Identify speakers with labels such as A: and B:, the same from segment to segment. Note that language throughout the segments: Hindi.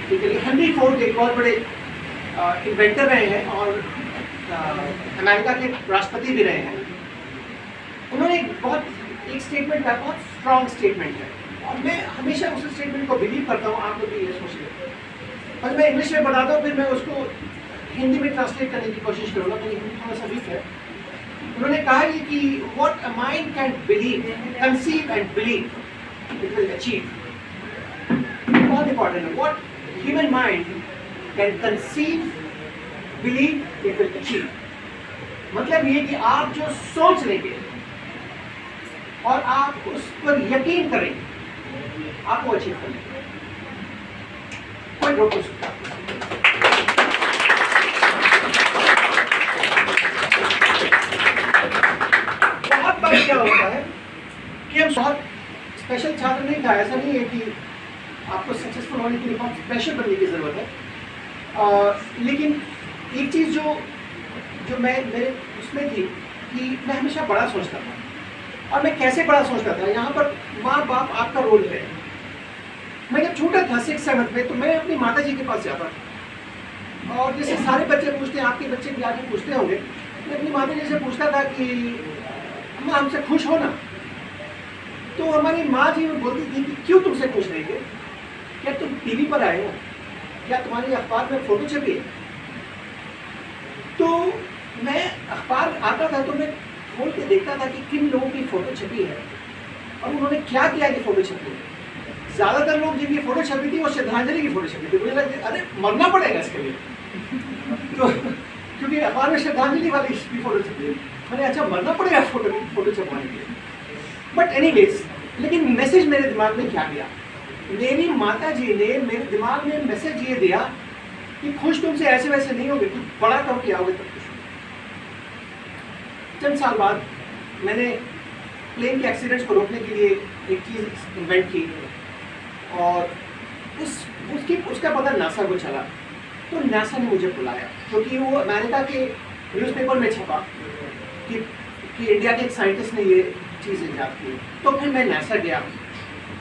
A: ठीक है। हेनरी फोर्ड एक बहुत बड़े इन्वेंटर रहे हैं और अमेरिका के राष्ट्रपति भी रहे हैं। उन्होंने एक स्टेटमेंट का बहुत स्ट्रॉन्ग स्टेटमेंट है और मैं हमेशा उस स्टेटमेंट को बिलीव करता हूँ। आप लोग भी ये सोच लें और मैं इंग्लिश में बताता हूँ, फिर मैं उसको हिंदी में ट्रांसलेट करने की कोशिश करूँगा। मेरी हिंदी थोड़ा सा वीक है। उन्होंने कहा है कि what a mind can believe, conceive and believe, it will achieve. बहुत इंपॉर्टेंट है। What human mind can conceive, believe, it will achieve. मतलब ये कि आप जो सोच लेंगे और आप उस पर यकीन करेंगे, आप वो अचीव कर लेंगे। कोई रोक नहीं सकता। बहुत बार क्या होता है कि हम बहुत स्पेशल छात्र नहीं था। ऐसा नहीं है कि आपको सक्सेसफुल होने के लिए बहुत स्पेशल बनने की ज़रूरत है। लेकिन एक चीज़ जो मेरे उसमें थी कि मैं हमेशा बड़ा सोचता था। और मैं कैसे बड़ा सोचता था, यहाँ पर माँ बाप आपका रोल है। मैं जब छोटा था 6-7 में, तो मैं अपनी माता जी के पास जाता था और जैसे सारे बच्चे पूछते हैं, आपके बच्चे भी आके पूछते होंगे, मैं अपनी माता जी से पूछता था कि अम्मा हमसे खुश हो ना। तो हमारी माँ जी बोलती थी कि क्यों तुमसे खुश नहीं है, क्या तुम टीवी पर आए हो, क्या तुम्हारी अखबार में फोटो छपी है। तो मैं अखबार आता था तो मैं खोल के देखता था कि किन लोगों की फ़ोटो छपी है और उन्होंने क्या किया कि फ़ोटो छपी है। ज़्यादातर लोग जिनकी फ़ोटो छपी थी वो श्रद्धांजलि की फ़ोटो छपी थी। मुझे लगा अरे मरना पड़ेगा इसके लिए तो क्योंकि अखबार में श्रद्धांजलि वाली की फ़ोटो छपी है। मैंने अच्छा मरना पड़ेगा फ़ोटो छपवाने के लिए। बट एनीवेज, लेकिन मैसेज मेरे दिमाग में क्या गया, मेरी माता जी ने मेरे दिमाग में मैसेज ये दिया कि खुश तुमसे ऐसे वैसे नहीं होगे, तुम बड़ा करो कि आओगे तब खुश हो। चंद साल बाद मैंने प्लेन के एक्सीडेंट्स को रोकने के लिए एक चीज़ इन्वेंट की और उसका पता नासा को चला। तो नासा ने मुझे बुलाया क्योंकि वो अमेरिका के न्यूज़पेपर में छपा कि इंडिया के एक साइंटिस्ट ने ये चीज़ ईजाद की। तो फिर मैं नासा गया।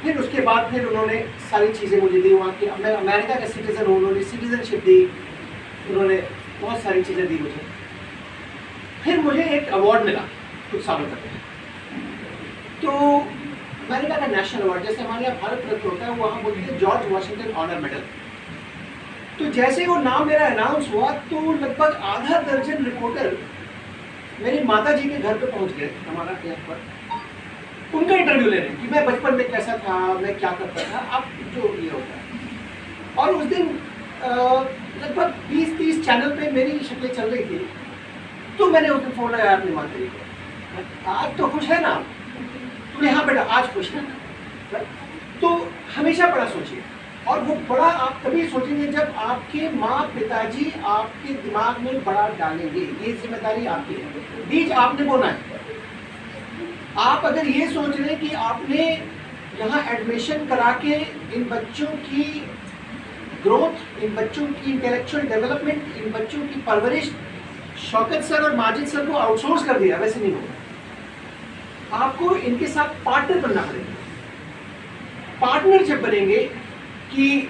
A: फिर उसके बाद फिर उन्होंने सारी चीज़ें मुझे दी वहाँ की। मैं अमेरिका का सिटीज़न हूँ, उन्होंने सिटीज़नशिप दी, उन्होंने बहुत सारी चीज़ें दी मुझे। फिर मुझे एक अवार्ड मिला कुछ सालों तक। तो अमेरिका का नेशनल अवार्ड, जैसे हमारे यहाँ भारत रत्न होता है, वहाँ बोलते हैं जॉर्ज वाशिंगटन ऑनर मेडल। तो जैसे वो नाम मेरा अनाउंस हुआ तो लगभग आधा दर्जन रिपोर्टर मेरी माता जी के घर पे पहुँच गए हमारा एयरपोर्ट, उनका इंटरव्यू ले रहे हैं कि मैं बचपन में कैसा था, मैं क्या करता था, अब जो ये होता है। और उस दिन लगभग 20-30 चैनल पे मेरी शक्लें चल रही थी। तो मैंने उस दिन फ़ोन लगाया अपनी माता जी को, आज तो खुश है ना आप? बोले हाँ बेटा आज खुश है ना। तो हमेशा बड़ा सोचिए, और वो बड़ा आप तभी सोचेंगे जब आपके माँ पिताजी आपके दिमाग में बड़ा डालेंगे। ये जिम्मेदारी आपकी है, बीज आपने बोना है। आप अगर ये सोच रहे हैं कि आपने यहाँ एडमिशन करा के इन बच्चों की ग्रोथ, इन बच्चों की इंटेलेक्चुअल डेवलपमेंट, इन बच्चों की परवरिश शौकत सर और माजिद सर को आउटसोर्स कर दिया, वैसे नहीं होगा। आपको इनके साथ पार्टनर बनना पड़ेगा। पार्टनर जब बनेंगे कि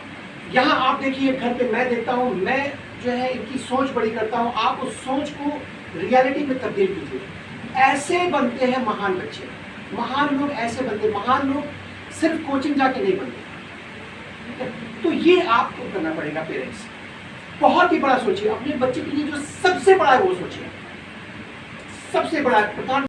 A: यहाँ आप देखिए घर पे मैं देखता हूँ, मैं जो है इनकी सोच बड़ी करता हूँ, आप उस सोच को रियलिटी में तब्दील कीजिए। ऐसे बनते हैं महान बच्चे, महान लोग ऐसे बनते। महान लोग सिर्फ कोचिंग जाके नहीं बनते। तो ये आपको करना पड़ेगा पेरेंट्स। बहुत ही बड़ा सोचिए, अपने बच्चे के लिए जो सबसे बड़ा है वो सोचिए। सबसे बड़ा प्रधान